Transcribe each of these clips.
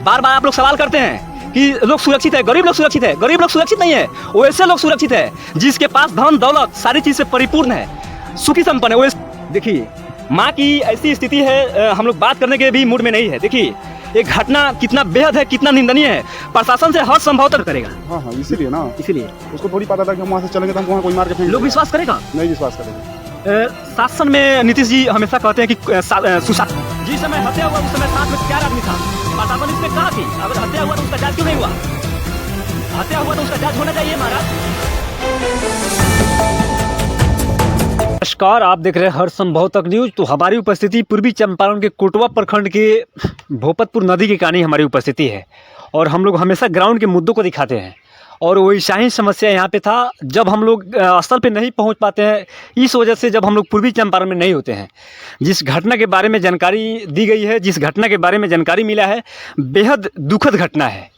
बार बार आप लोग सवाल करते हैं कि लोग सुरक्षित है, गरीब लोग सुरक्षित है। गरीब लोग सुरक्षित नहीं है, वो ऐसे लोग सुरक्षित है जिसके पास धन दौलत सारी चीज़ से परिपूर्ण है, सुखी संपन्न है। वो देखिए माँ की ऐसी स्थिति है, हम लोग बात करने के भी मूड में नहीं है। देखिए एक घटना कितना बेहद है, कितना निंदनीय है। प्रशासन से हर संभव तक करेगा। हाँ हाँ, इसीलिए ना, इसीलिए उसको थोड़ी पता था कि हम वहाँ से चलेंगे तो हमको वहाँ कोई मार के फेंक लोग विश्वास करेगा, नहीं विश्वास करेंगे। शासन में नीतीश जी हमेशा कहते हैं कि सुशासन, जिस समय हत्या हुआ उस समय साथ में 4 आदमी था। प्रशासन इसमें कहा थी अगर हत्या हुआ तो उसका जांच क्यों नहीं हुआ? हत्या हुआ तो उसका जांच होना चाहिए महाराज। नमस्कार, आप देख रहे हैं हर संभव तक न्यूज। तो हमारी उपस्थिति पूर्वी चंपारण के कोटवा प्रखंड के भोपतपुर नदी के कानी हमारी उपस्थिति है और हम लोग हमेशा ग्राउंड के मुद्दों को दिखाते हैं। और वैसा ही समस्या यहाँ पे था, जब हम लोग स्थल पे नहीं पहुँच पाते हैं, इस वजह से जब हम लोग पूर्वी चंपारण में नहीं होते हैं, जिस घटना के बारे में जानकारी दी गई है, जिस घटना के बारे में जानकारी मिला है, बेहद दुखद घटना है।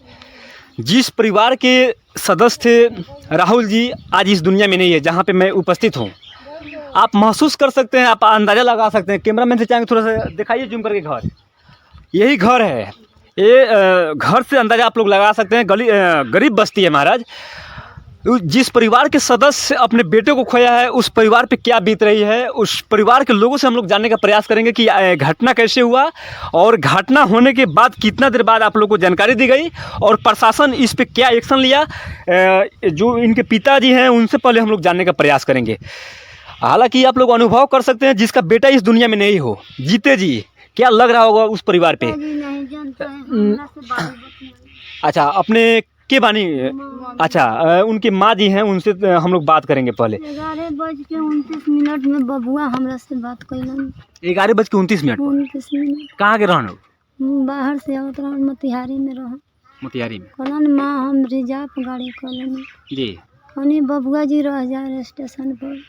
जिस परिवार के सदस्य थे राहुल जी आज इस दुनिया में नहीं है, जहाँ पे मैं उपस्थित हूँ। आप महसूस कर सकते हैं, आप अंदाज़ा लगा सकते हैं। कैमरामैन से चाहेंगे थोड़ा सा दिखाइए जूम करके घर, यही घर है। ये घर से अंदाज़ा आप लोग लगा सकते हैं। गरीब बस्ती है महाराज। जिस परिवार के सदस्य अपने बेटे को खोया है, उस परिवार पे क्या बीत रही है, उस परिवार के लोगों से हम लोग जानने का प्रयास करेंगे कि घटना कैसे हुआ और घटना होने के बाद कितना देर बाद आप लोग को जानकारी दी गई और प्रशासन इस पे क्या एक्शन लिया। जो इनके पिताजी हैं उनसे पहले हम लोग जानने का प्रयास करेंगे। हालांकि आप लोग अनुभव कर सकते हैं, जिसका बेटा इस दुनिया में नहीं हो, जीते जी क्या लग रहा होगा उस परिवार पे। अच्छा, अपने के बानी, अच्छा उनकी माँ जी हैं, उनसे हम लोग बात करेंगे पहले। 11:29 में बबुआ हमरा से बात कैलन। 11:29 कहाँ के रहन? बाहर से आवत रहन, मोतिहारी में रह। मोतिहारी में? कहलन माँ हम रिजर्व गाड़ी कलन जी। कहनी बबुआ जी रह जाए स्टेशन पर।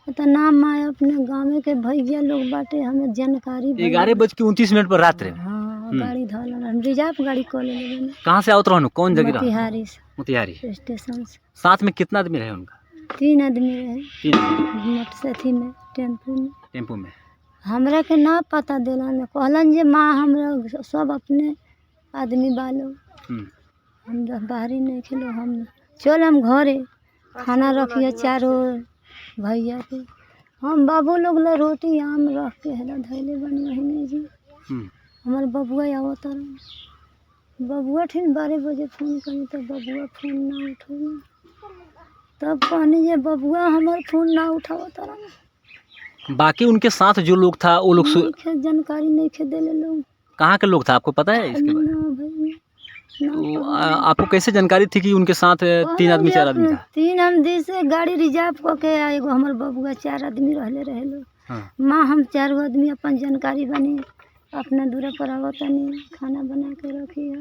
तो नाम माँ अपने गाँव के भैया लोग बाटे, हमें जानकारी। 11:29 पर रात रे? हाँ, गाड़ी धरलन, रिजर्व गाड़ी कॉल लेना। कहाँ से आवत रहन? कौन जगह? मोतिहारी से। मोतिहारी स्टेशन से। साथ में कितना आदमी रहे उनका? 3 आदमी रहे। 3 आदमी मोटरसाइकिल में, टेम्पू में। हमरा के ना पता दिलन, कहलन जे माँ हमरा सब अपने आदमी बालो, हम बाहरी नहीं खेलो, हम चल हम घरे खाना रखिए चारों भैया के। हम बाबू लोग ला रोटी आम रख के हेला धैले बन महीने जी। हमारे बबुआ आवत रहा, बबुआ ठीक 12 बजे फोन करी तो बबुआ फोन ना उठो। तब कहनी जे बबुआ हमार फोन ना उठावत रहा। बाकी उनके साथ जो लोग था वो लोग जानकारी नहीं खे देले लोग। कहाँ के लोग था, आपको पता है इसके बारे में? तो आपको कैसे जानकारी थी कि उनके साथ 3 आदमी 4 आदमी था? 3 आदमी से गाड़ी रिजर्व करके एगो हमार बबुआ 4 आदमी रहे लोग। हाँ। माँ हम 4 आदमी अपन जानकारी बनी अपना दूरा पर आवतनी, खाना बना के रखी है,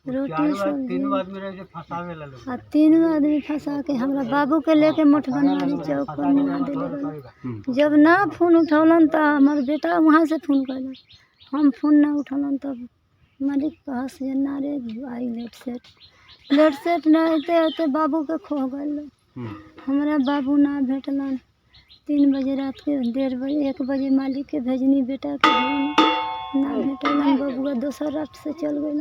रोटी सब्जी। 3 आदमी फंसा के हमरा बाबू के लेके मोटबनवारी चौक पर मिला दिले। जब ना फोन उठौलन तो हमार बेटा वहाँ से फोन कैलन, हम फोन ना उठौलन तब मालिक कहा से ना रे आई लेट सेट ना अते बाबू के खो गए। हमारा बाबू ना भेटलन। 3 बजे रात के 1:30 बजे 1 बजे मालिक के भेजनी बेटा के ना भेटलन। बबुआ दोसर रात से चल गए,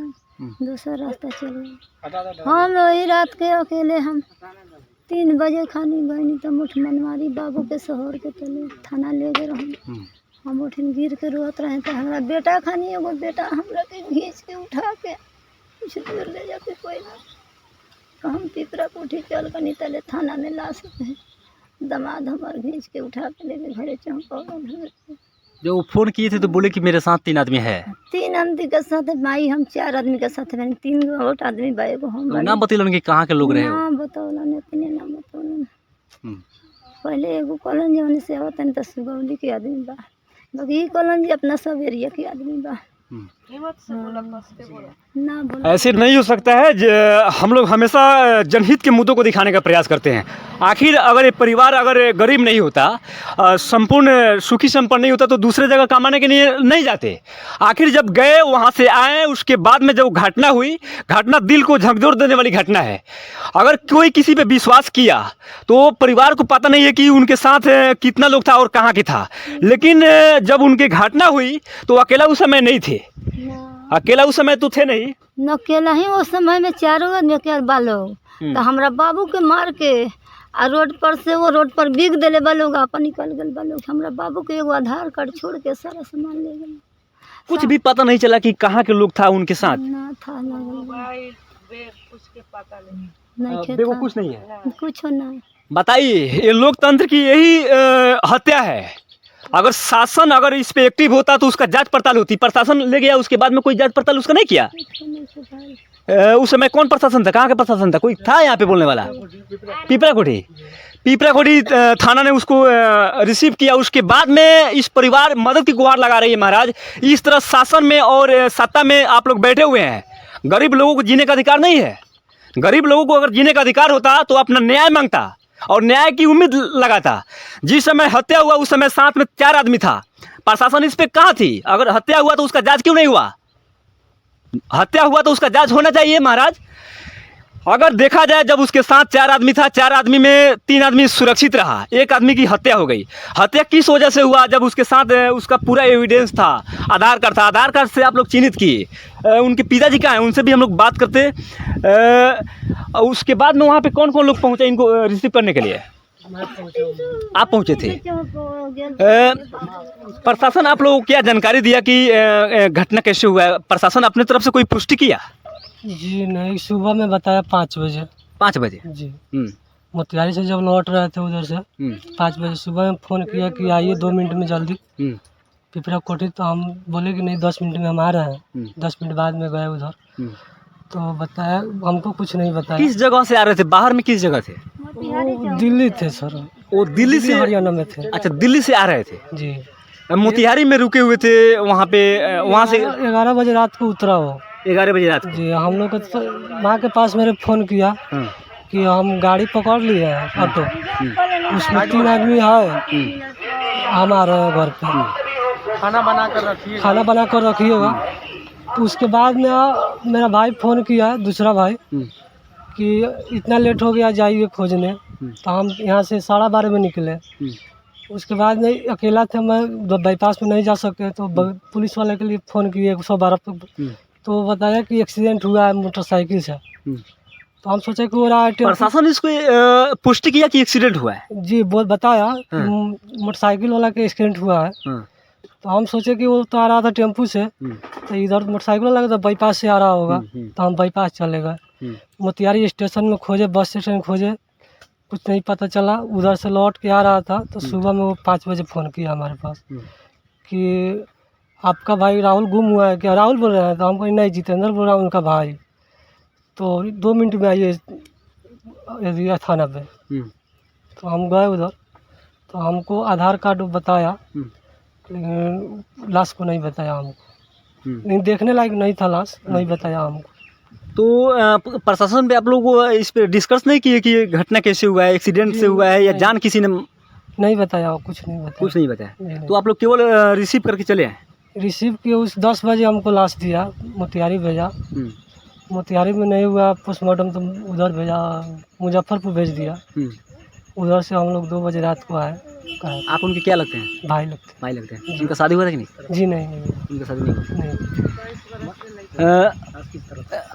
दूसरा रास्ता चल गए। हम वही रात के अकेले हम 3 बजे खानी गई तो मुठ मनवारी बाबू के शहर के तले थाना ले गए रहन। हम उठिन गिर के रोत रहे तो हमारा बेटा खानी एगो बेटा हमरा के घींच के उठा के कुछ दूर ले जाके कोई ना तो हम पिपरा कोठी चल गनी तले थाना में लाश है। दामाद हमार घींच के उठा के लेके घरे चौंका। जो फोन किए थे तो बोले कि मेरे साथ 3 आदमी है। 3 आदमी के साथ माई हम 4 आदमी के साथ बनी। 3 गो और आदमी बाई को हम ना बतौलन कि कहाँ के लोग रहे? ना बतौलन, अपने ना बतौलन। पहले एगो कॉलन जवन से आवतन तो सुगौली के आदमी बा, बाकी कॉलन जी अपना सब एरिया के आदमी बा। ऐसे नहीं हो सकता है। हम लोग हमेशा जनहित के मुद्दों को दिखाने का प्रयास करते हैं। आखिर अगर ये परिवार अगर गरीब नहीं होता, संपूर्ण सुखी संपन्न नहीं होता तो दूसरे जगह कमाने के लिए नहीं जाते। आखिर जब गए वहाँ से आए, उसके बाद में जब घटना हुई, घटना दिल को झकझोर देने वाली घटना है। अगर कोई किसी पे विश्वास किया तो परिवार को पता नहीं है कि उनके साथ कितना लोग था और कहाँ की था, लेकिन जब उनकी घटना हुई तो अकेला उस समय नहीं थे। अकेला उस समय तो थे नहीं? न अकेला ही उस समय में 4 आदमी के बालो तो हमरा बाबू के मार के आ रोड पर से वो रोड पर बिक देले बालोग अपन निकल गए बालोग। हमरा बाबू के एगो आधार कार्ड छोड़ के सारा सामान ले गए। कुछ भी पता नहीं चला कि कहाँ के लोग था उनके साथ? ना था देखो कुछ नहीं है, कुछ ना। बताइए, ये लोकतंत्र की यही हत्या है। अगर शासन अगर इस पे एक्टिव होता तो उसका जांच पड़ताल होती। प्रशासन ले गया, उसके बाद में कोई जांच पड़ताल उसका नहीं किया। उस समय कौन प्रशासन था, कहाँ का प्रशासन था? कोई था यहाँ पे बोलने वाला? पीपरा कोठी थाना ने उसको रिसीव किया। उसके बाद में इस परिवार मदद की गुहार लगा रही है। महाराज, इस तरह शासन में और सत्ता में आप लोग बैठे हुए हैं। गरीब लोगों को जीने का अधिकार नहीं है। गरीब लोगों को अगर जीने का अधिकार होता तो अपना न्याय मांगता और न्याय की उम्मीद लगाता। जिस समय हत्या हुआ उस समय साथ में 4 आदमी था। प्रशासन इस पे कहाँ थी? अगर हत्या हुआ तो उसका जांच क्यों नहीं हुआ? हत्या हुआ तो उसका जांच होना चाहिए महाराज। अगर देखा जाए, जब उसके साथ 4 आदमी था, 4 आदमी में 3 आदमी सुरक्षित रहा, 1 आदमी की हत्या हो गई। हत्या किस वजह से हुआ? जब उसके साथ उसका पूरा एविडेंस था, आधार कार्ड था, आधार कार्ड से आप लोग चिन्हित किए। उनके पिताजी कहाँ हैं? उनसे भी हम लोग बात करते। उसके बाद में वहाँ पे कौन कौन लोग पहुँचे इनको रिसीव करने के लिए? आप पहुँचे थे। प्रशासन आप लोगों को क्या जानकारी दिया कि घटना कैसे हुआ है? प्रशासन अपने तरफ से कोई पुष्टि किया? जी नहीं, सुबह में बताया 5 बजे। 5 बजे? जी। मोतिहारी से जब लौट रहे थे उधर से 5 बजे सुबह में फ़ोन किया कि आइए 2 मिनट में जल्दी पिपरा कोठी। तो हम बोले कि नहीं 10 मिनट में हम आ रहे हैं। 10 मिनट बाद में गए उधर तो बताया, हमको कुछ नहीं बताया। किस जगह से आ रहे थे? बाहर में किस जगह थे? दिल्ली थे सर। वो दिल्ली से? हरियाणा में थे। अच्छा, दिल्ली से आ रहे थे। जी। मोतिहारी में रुके हुए थे वहाँ पे। वहाँ से 11 बजे रात को उतरा वो। 11 बजे रात? जी। हम लोग को वहाँ के पास मेरे फ़ोन किया कि हम गाड़ी पकड़ लिए हैं ऑटो, उसमें 3 आदमी है, हम आ रहे हैं घर पे, खाना बना कर रखिएगा। तो उसके बाद में मेरा भाई फ़ोन किया, दूसरा भाई, कि इतना लेट हो गया, जाइए खोजने। तो हम यहाँ से 12:30 में निकले। उसके बाद में अकेला थे मैं, बाईपास में नहीं जा सके तो पुलिस वाले के लिए फ़ोन किए 112 पे। तो बताया कि एक्सीडेंट हुआ है मोटरसाइकिल से। तो हम सोचे कि वो रहा है। प्रशासन इसको पुष्टि किया कि एक्सीडेंट हुआ है? जी, बताया मोटरसाइकिल वाला के एक्सीडेंट हुआ है। तो हम सोचे कि वो तो आ रहा था टेम्पू से, तो इधर मोटरसाइकिल वाला तो बाईपास से आ रहा होगा। तो हम बाईपास चले गए। मोतिहारी स्टेशन में खोजे, बस स्टेशन खोजे, कुछ नहीं पता चला। उधर से लौट के आ रहा था तो सुबह में वो 5 बजे फ़ोन किया हमारे पास कि आपका भाई राहुल गुम हुआ है क्या? राहुल बोल रहे हैं। तो हम कहीं नहीं, जितेंद्र बोल रहा हूँ उनका भाई। तो 2 मिनट में आइए एरिया थाना पे। तो हम गए उधर। तो हमको आधार कार्ड बताया, लेकिन लाश को नहीं बताया हमको। नहीं, देखने लायक नहीं था लाश, नहीं बताया हमको। तो प्रशासन पे आप लोग इस पे डिस्कस नहीं किए कि ये घटना कैसे हुआ है, एक्सीडेंट से हुआ है या जान किसी ने? नहीं बताया, कुछ नहीं बताया। कुछ नहीं बताया। तो आप लोग केवल रिसीव करके चले आए? रिसीव किए, उस 10 बजे हमको लाश दिया, मोतिहारी भेजा। मोतिहारी में नहीं हुआ पोस्टमार्टम तो उधर भेजा, मुजफ्फरपुर भेज दिया। उधर से हम लोग 2 बजे रात को आए। आप उनके क्या लगते हैं? भाई लगते। भाई लगते हैं। उनका शादी हुआ था कि नहीं? जी नहीं, उनका शादी नहीं हुआ। नहीं।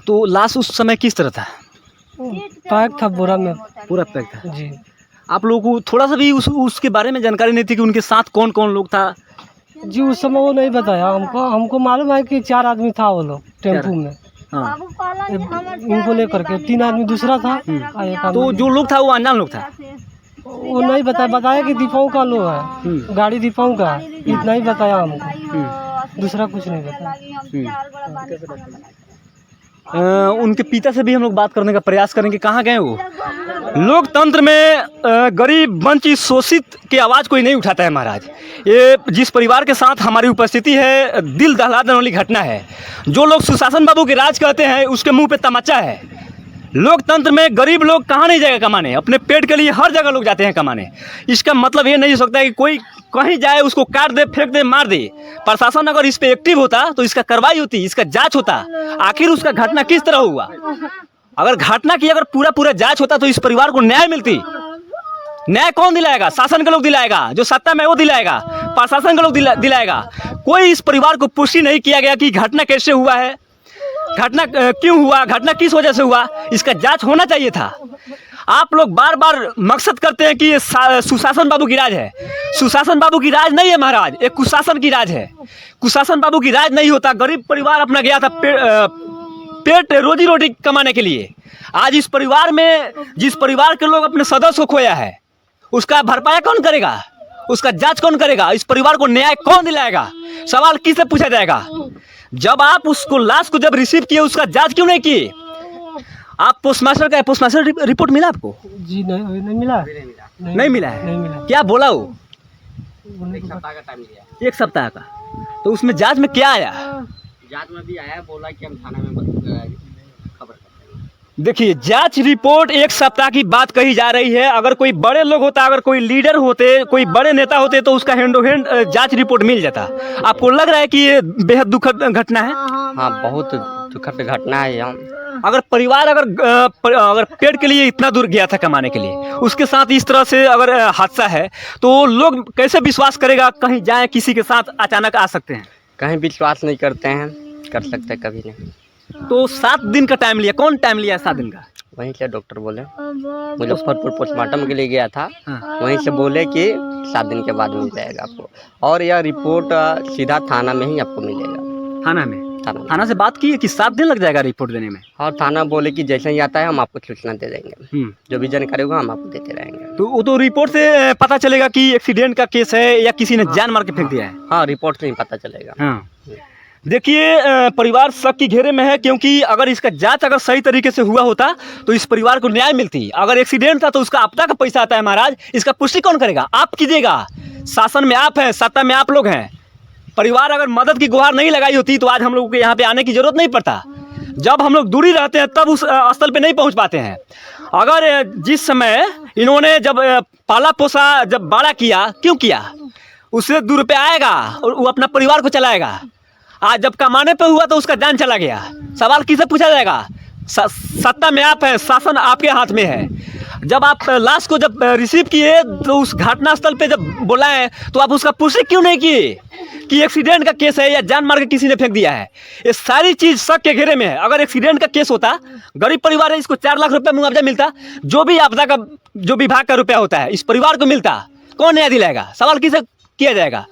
तो लाश उस समय किस तरह था? पैक था, बोरा में पूरा पैक था। जी। आप लोगों को थोड़ा सा भी उसके बारे में जानकारी नहीं थी कि उनके साथ कौन कौन लोग था? जी, उस समय वो नहीं बताया हमको मालूम है कि 4 आदमी था वो लोग टेम्पू में। हाँ। इनको लेकर के 3 आदमी दूसरा था। तो जो लोग था वो अनजान लोग था? वो नहीं बताया कि दीपाऊ का लोग है, गाड़ी दीपाऊ का है, इतना ही बताया हमको, दूसरा कुछ नहीं बताया। उनके पिता से भी हम लोग बात करने का प्रयास करेंगे। कहाँ गए वो? लोकतंत्र में गरीब वंचित शोषित की आवाज़ कोई नहीं उठाता है महाराज। ये जिस परिवार के साथ हमारी उपस्थिति है, दिल दहला देने वाली घटना है। जो लोग सुशासन बाबू के राज कहते हैं उसके मुंह पे तमाचा है। लोकतंत्र में गरीब लोग कहाँ नहीं जाएगा कमाने? अपने पेट के लिए हर जगह लोग जाते हैं कमाने। इसका मतलब ये नहीं हो सकता कि कोई कहीं जाए उसको काट दे, फेंक दे, मार दे। प्रशासन अगर इस पे एक्टिव होता तो इसका कार्रवाई होती, इसका जांच होता, आखिर उसका घटना किस तरह हुआ। अगर घटना की अगर पूरा जांच होता तो इस परिवार को न्याय मिलती। न्याय कौन दिलाएगा? शासन के लोग दिलाएगा, जो सत्ता में वो दिलाएगा। प्रशासन का लोग दिलाएगा। कोई इस परिवार को पुष्टि नहीं किया गया कि घटना कैसे हुआ है, घटना क्यों हुआ, घटना किस वजह से हुआ, इसका जांच होना चाहिए था। आप लोग बार बार मकसद करते हैं कि ये सुशासन बाबू की राज है। सुशासन बाबू की राज नहीं है महाराज, एक कुशासन की राज है। कुशासन बाबू की राज नहीं होता। गरीब परिवार अपना गया था पेट रोजी रोटी कमाने के लिए। आज इस परिवार में जिस परिवार के लोग अपने सदस्य को खोया है, उसका भरपाया कौन करेगा, उसका जांच कौन करेगा, इस परिवार को न्याय कौन दिलाएगा, सवाल किससे पूछा जाएगा। जब आप उसको लाश को जब रिसीव किए, उसका जांच क्यों नहीं किए। आप पोस्टमास्टर रिपोर्ट मिला आपको? जी नहीं मिला। नहीं मिला है। नहीं मिला। क्या बोला वो? 1 सप्ताह का। तो उसमें जांच में क्या आया? जांच में भी आया, बोला कि हम थाना में खबर करते हैं। देखिए, जांच रिपोर्ट 1 सप्ताह की बात कही जा रही है। अगर कोई बड़े लोग होता, अगर कोई लीडर होते, कोई बड़े नेता होते तो उसका हैंड टू हैंड जांच रिपोर्ट मिल जाता। आपको लग रहा है कि ये बेहद दुखद घटना है? हाँ, बहुत दुखद घटना है। हम अगर परिवार अगर पेट के लिए इतना दूर गया था कमाने के लिए, उसके साथ इस तरह से अगर हादसा है, तो लोग कैसे विश्वास करेगा कहीं जाए किसी के साथ अचानक आ सकते हैं? कहीं विश्वास नहीं करते हैं, कर सकते कभी नहीं। तो 7 दिन का टाइम लिया। कौन टाइम लिया 7 दिन का? वहीं से डॉक्टर बोले, मुजफ्फरपुर पोस्टमार्टम के लिए गया था, हाँ। वहीं से बोले कि 7 दिन के बाद मिल जाएगा आपको, और यह रिपोर्ट सीधा थाना में ही आपको मिलेगा। थाना में? थाना से बात की है कि 7 दिन लग जाएगा रिपोर्ट देने में? और थाना बोले कि जैसे ही आता है हम आपको सूचना दे देंगे, जो भी जानकारी होगा हम आपको देते रहेंगे। तो वो तो रिपोर्ट से पता चलेगा कि एक्सीडेंट का केस है या किसी ने जान मार के फेंक दिया है। हाँ, रिपोर्ट से ही पता चलेगा। हाँ। देखिए, परिवार शक की घेरे में है, क्योंकि अगर इसका जांच अगर सही तरीके से हुआ होता तो इस परिवार को न्याय मिलती। अगर एक्सीडेंट था तो उसका आपदा का पैसा आता है महाराज, इसका पुष्टि कौन करेगा? आप कीजिएगा। शासन में आप हैं, सत्ता में आप लोग हैं। परिवार अगर मदद की गुहार नहीं लगाई होती तो आज हम लोगों को यहाँ पे आने की जरूरत नहीं पड़ता। जब हम लोग दूरी रहते हैं तब उस स्थल पे नहीं पहुँच पाते हैं। अगर जिस समय इन्होंने जब पाला पोसा, जब बड़ा किया, क्यों किया? उससे 2 रुपये आएगा और वो अपना परिवार को चलाएगा। आज जब कमाने पे हुआ तो उसका जान चला गया। सवाल किससे पूछा जाएगा? सत्ता में आप हैं, शासन आपके हाथ में है। जब आप लाश को जब रिसीव किए तो उस घटना स्थल पे जब बुलाए तो आप उसका पुष्टि क्यों नहीं किए कि एक्सीडेंट का केस है या जान मार के किसी ने फेंक दिया है? ये सारी चीज़ शक के घेरे में है। अगर एक्सीडेंट का केस होता, गरीब परिवार है, इसको 4 लाख रुपये मुआवजा मिलता, जो भी आपदा का जो विभाग का रुपया होता है इस परिवार को मिलता। कौन न्याय दिलाएगा? सवाल किसे किया जाएगा?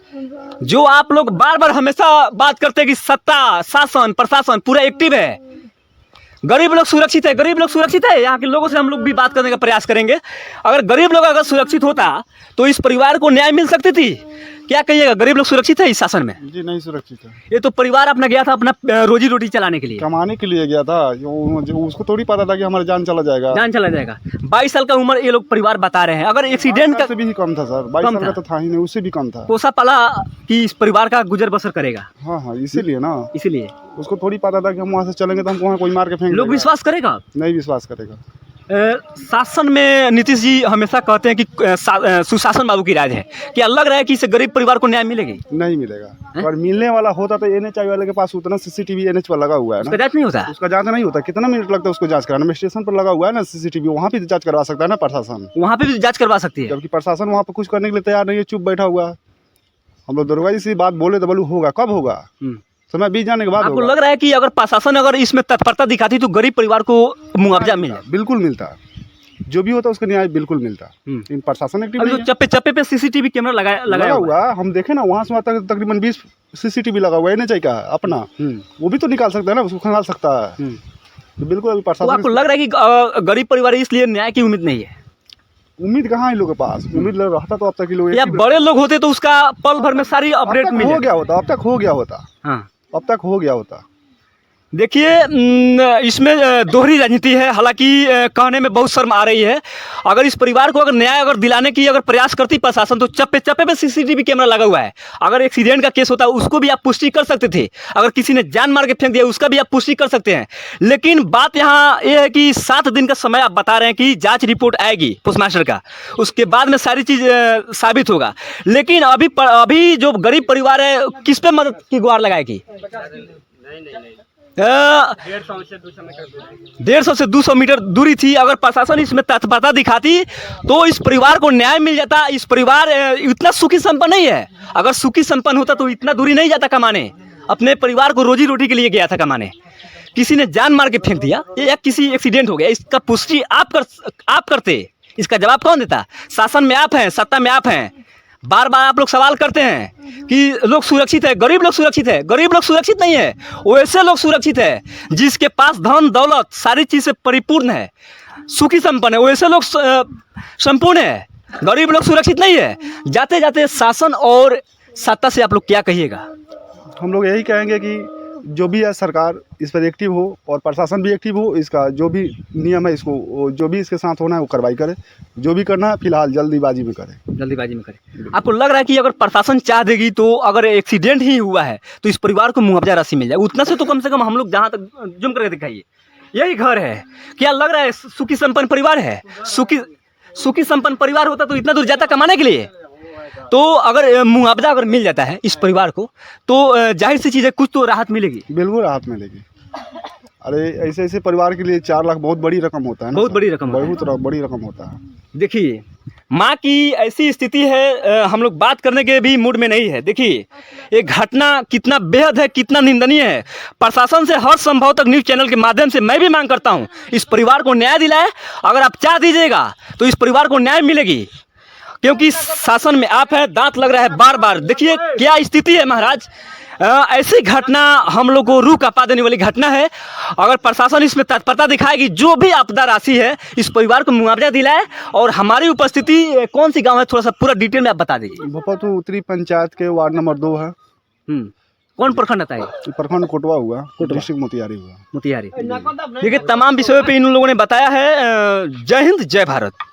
जो आप लोग बार बार हमेशा बात करते हैं कि सत्ता, शासन, प्रशासन पूरा एक्टिव है, गरीब लोग सुरक्षित है, गरीब लोग सुरक्षित है। यहाँ के लोगों से हम लोग भी बात करने का प्रयास करेंगे। अगर गरीब लोग अगर सुरक्षित होता तो इस परिवार को न्याय मिल सकती थी। क्या कहिएगा, गरीब लोग सुरक्षित है इस शासन में? जी नहीं सुरक्षित है। ये तो परिवार अपना गया था अपना रोजी रोटी चलाने के लिए, कमाने के लिए गया था। उसको थोड़ी पता था कि हमारा जान चला जाएगा। जान चला जाएगा। 22 साल का उम्र ये लोग परिवार बता रहे हैं। अगर एक्सीडेंट का से भी कम था सर, 22 साल का तो था ही नहीं, उससे भी कम था। पोसा पाला कि इस परिवार का गुजर बसर करेगा। हाँ, इसीलिए ना, इसीलिए उसको थोड़ी पता था कि हम वहाँ से चलेंगे तो हमको वहाँ कोई मार के फेंक लोग देगा। विश्वास करेगा? नहीं विश्वास करेगा। शासन में नीतीश जी हमेशा कहते हैं कि सुशासन बाबू की राज है। क्या लग रहा है कि इससे गरीब परिवार को न्याय मिलेगी? नहीं मिलेगा। अगर मिलने वाला होता तो NHI वाले के पास उतना CCTV NH पर लगा हुआ है ना, उसका जांच नहीं होता। उसका जांच नहीं होता। कितना मिनट लगता है उसको जांच कराने में? स्टेशन पर लगा हुआ है ना CCTV, वहाँ पे जांच करवा सकता है ना प्रशासन। वहाँ पे भी जांच करवा सकती है, जबकि प्रशासन वहाँ पे कुछ करने के लिए तैयार नहीं है, चुप बैठा हुआ है। हम लोग दरोगा जी से बात बोले तो बोलू होगा, कब होगा? समय बीत जाने के बाद आपको होगा। लग रहा है कि अगर प्रशासन अगर इसमें तत्परता दिखाती तो गरीब परिवार को मुआवजा मिल जाए? बिल्कुल मिलता, जो भी होता उसका न्याय बिल्कुल मिलता। इन प्रशासन एक्टिव नहीं अभी है। तो चप्पे चप्पे पे CCTV कैमरा लगाया हुआ है। हम देखे ना, वहाँ से वहाँ तक तकरीबन 20 CCTV लगा हुआ है NHI का अपना। वो भी तो निकाल सकता है ना, उसको खंगाल सकता है। तो बिल्कुल अभी तो प्रशासन, आपको लग रहा है कि गरीब परिवार इसलिए न्याय की उम्मीद नहीं है? उम्मीद कहाँ है लोगों के पास? उम्मीद रहता तो अब तक लोग, या बड़े लोग होते तो उसका पल भर में सारी अपडेट मिल हो गया होता, अब तक हो गया होता। हाँ, अब तक हो गया होता। देखिए, इसमें दोहरी राजनीति है। हालांकि कहने में बहुत शर्म आ रही है। अगर इस परिवार को अगर न्याय अगर दिलाने की अगर प्रयास करती प्रशासन तो चप्पे चप्पे पे CCTV कैमरा लगा हुआ है। अगर एक्सीडेंट का केस होता उसको भी आप पुष्टि कर सकते थे। अगर किसी ने जान मार के फेंक दिया उसका भी आप पुष्टि कर सकते हैं। लेकिन बात यहाँ ये है कि 7 दिन का समय आप बता रहे हैं कि जाँच रिपोर्ट आएगी पोस्टमास्टर का, उसके बाद में सारी चीज़ साबित होगा। लेकिन अभी जो गरीब परिवार है किस पे मदद की गुहार लगाएगी? 150 से 200 मीटर दूरी थी। अगर प्रशासन इसमें तत्परता दिखाती तो इस परिवार को न्याय मिल जाता। इस परिवार इतना सुखी संपन्न नहीं है। अगर सुखी संपन्न होता तो इतना दूरी नहीं जाता कमाने। अपने परिवार को रोजी रोटी के लिए गया था कमाने, किसी ने जान मार के फेंक दिया या किसी एक्सीडेंट हो गया, इसका पुष्टि आप करते, इसका जवाब कौन देता? शासन में आप हैं, सत्ता में आप हैं। बार बार आप लोग सवाल करते हैं कि लोग सुरक्षित है, गरीब लोग सुरक्षित है। गरीब लोग सुरक्षित नहीं है, वैसे लोग सुरक्षित है जिसके पास धन दौलत सारी चीज़ से परिपूर्ण है, सुखी संपन्न है, वैसे लोग संपूर्ण है। गरीब लोग सुरक्षित नहीं है। जाते जाते शासन और सत्ता से आप लोग क्या कहिएगा? हम लोग यही कहेंगे कि जो भी है सरकार इस पर एक्टिव हो और प्रशासन भी एक्टिव हो। इसका जो भी नियम है, इसको जो भी इसके साथ होना है वो कार्रवाई करे। जो भी करना है फिलहाल जल्दीबाजी में करे, जल्दीबाजी में करे। आपको लग रहा है कि अगर प्रशासन चाह देगी तो अगर एक्सीडेंट ही हुआ है तो इस परिवार को मुआवजा राशि मिल जाए? उतना से तो कम से कम हम लोग जहाँ तक जुम करके दिखाइए, यही घर है। क्या लग रहा है सुखी संपन्न परिवार है? सुखी संपन्न परिवार होता तो इतना दूर जाता कमाने के लिए। तो अगर मुआवजा अगर मिल जाता है इस परिवार को तो जाहिर सी चीज़ है कुछ तो राहत मिलेगी। बिल्कुल राहत मिलेगी। अरे ऐसे परिवार के लिए 4 लाख बहुत बड़ी रकम होता है ना। बहुत बड़ी रकम, बहुत बड़ी रकम होता है। देखिए माँ की ऐसी स्थिति है, हम लोग बात करने के भी मूड में नहीं है। देखिए ये घटना कितना बेहद है, कितना निंदनीय है। प्रशासन से हर संभव तक न्यूज़ चैनल के माध्यम से मैं भी मांग करता हूँ इस परिवार को न्याय दिलाए। अगर आप चाह दीजिएगा तो इस परिवार को न्याय मिलेगी, क्योंकि शासन में आप हैं। दांत लग रहा है बार बार। देखिए क्या स्थिति है महाराज। ऐसी घटना हम लोग को रूह कांपा देने वाली घटना है। अगर प्रशासन इसमें तत्परता दिखाएगी, जो भी आपदा राशि है इस परिवार को मुआवजा दिलाए। और हमारी उपस्थिति कौन सी गांव है, थोड़ा सा पूरा डिटेल में आप बता दीजिए। भोपालपुर उत्तरी पंचायत के वार्ड नंबर 2 है। कौन प्रखंड आता है? प्रखंड कोटवा हुआ, डिस्ट्रिक्ट मोतिहारी हुआ। मोतिहारी। देखिए तमाम विषयों पे इन लोगों ने बताया है। जय हिंद, जय भारत।